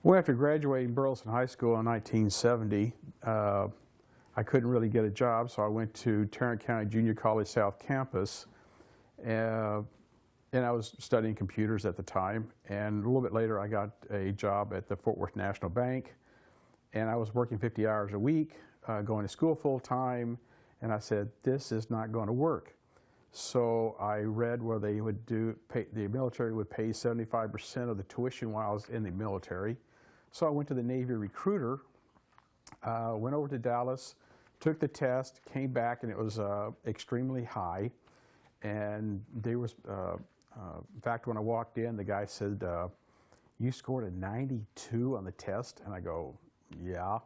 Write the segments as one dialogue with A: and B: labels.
A: Well, after graduating Burleson High School in 1970, I couldn't really get a job, so I went to Tarrant County Junior College South Campus, and I was studying computers at the time. And a little bit later, I got a job at the Fort Worth National Bank, and I was working 50 hours a week, going to school full time, and I said, this is not going to work. So I read where they would the military would pay 75% of the tuition while I was in the military. So I went to the Navy recruiter, went over to Dallas, took the test, came back, and it was extremely high. And there was, in fact, when I walked in, the guy said, you scored a 92 on the test? And I go, yeah.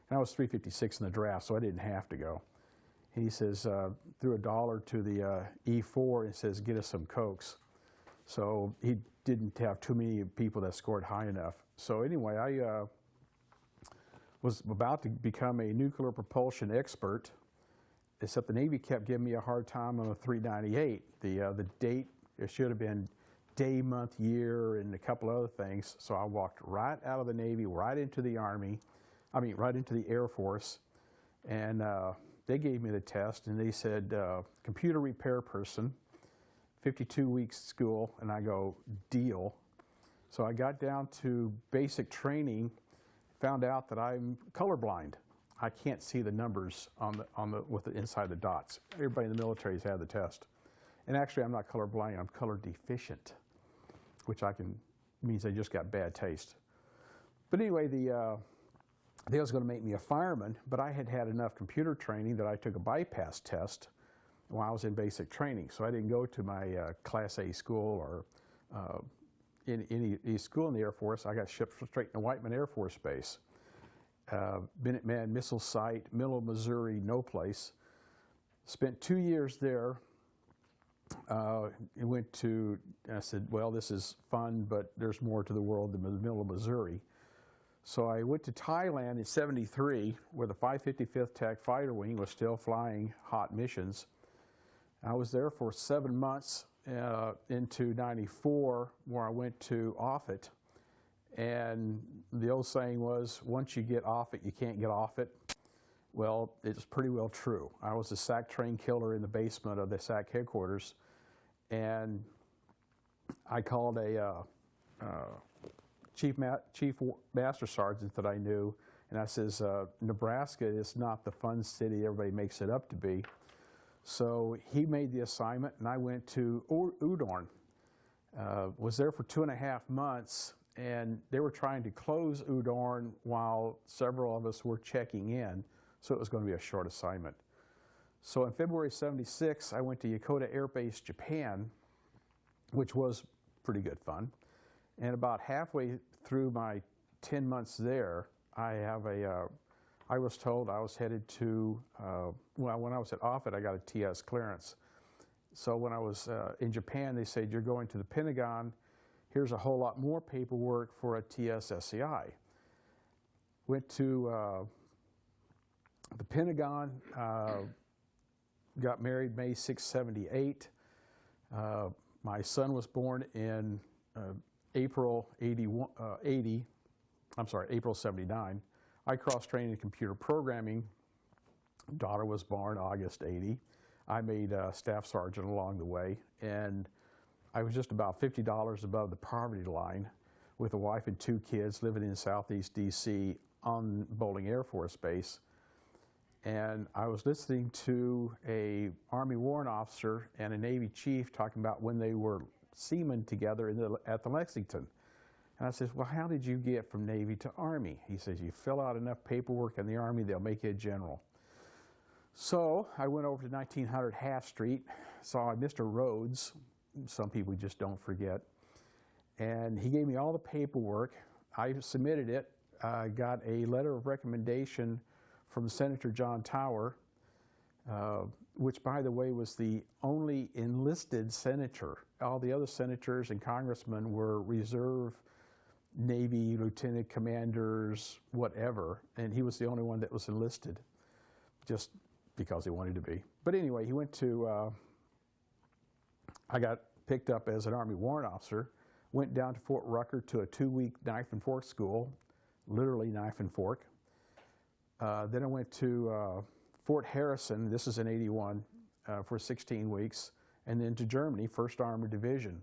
A: And I was 356 in the draft, so I didn't have to go. He says, threw $1 to the E4 and says, get us some Cokes. So he didn't have too many people that scored high enough. So anyway, I was about to become a nuclear propulsion expert, except the Navy kept giving me a hard time on the 398. The date, it should have been day, month, year, and a couple other things. So I walked right out of the Navy, right into the Army, right into the Air Force, and they gave me the test, and they said, computer repair person, 52 weeks school, and I go, deal. So I got down to basic training, found out that I'm colorblind. I can't see the numbers with the inside the dots. Everybody in the military has had the test. And actually, I'm not colorblind, I'm color deficient, which means I just got bad taste. But anyway, they was going to make me a fireman, but I had had enough computer training that I took a bypass test while I was in basic training. So I didn't go to my Class A school or any school in the Air Force. I got shipped straight to Whiteman Air Force Base. Minuteman Missile Site, middle of Missouri, no place. Spent 2 years there. I said, well, this is fun, but there's more to the world than the middle of Missouri. So I went to Thailand in '73, where the 555th TAC Fighter Wing was still flying hot missions. I was there for 7 months into '94, where I went to Offutt. And the old saying was, once you get off it, you can't get off it. Well, it's pretty well true. I was a SAC train killer in the basement of the SAC headquarters, and I called a Chief Master Sergeant that I knew, and I says, Nebraska is not the fun city everybody makes it up to be. So he made the assignment, and I went to Udorn. Was there for 2.5 months, and they were trying to close Udorn while several of us were checking in, so it was going to be a short assignment. So in February '76, I went to Yokota Air Base, Japan, which was pretty good fun. And about halfway through my 10 months there, I was told I was headed to, well, when I was at Offutt, I got a TS clearance. So when I was in Japan, they said, you're going to the Pentagon. Here's a whole lot more paperwork for a TS SCI. Went to the Pentagon, got married May 6, '78. My son was born in April '79. I cross-trained in computer programming. Daughter was born August '80. I made staff sergeant along the way, and I was just about $50 above the poverty line with a wife and 2 kids living in Southeast DC on Bowling Air Force Base. And I was listening to a Army warrant officer and a Navy chief talking about when they were seamen together at the Lexington. And I said, well, how did you get from Navy to Army? He says, you fill out enough paperwork in the Army, they'll make you a general. So I went over to 1900 Half Street, saw Mr. Rhodes, some people just don't forget, and he gave me all the paperwork. I submitted it, got a letter of recommendation from Senator John Tower, which, by the way, was the only enlisted senator. All the other senators and congressmen were reserve Navy lieutenant commanders, whatever, and he was the only one that was enlisted, just because he wanted to be. But anyway, he went to, I got picked up as an Army warrant officer, Went down to Fort Rucker to a 2-week knife and fork school, literally knife and fork. Then I went to Fort Harrison, this is in '81, for 16 weeks, and then to Germany, 1st Armored Division.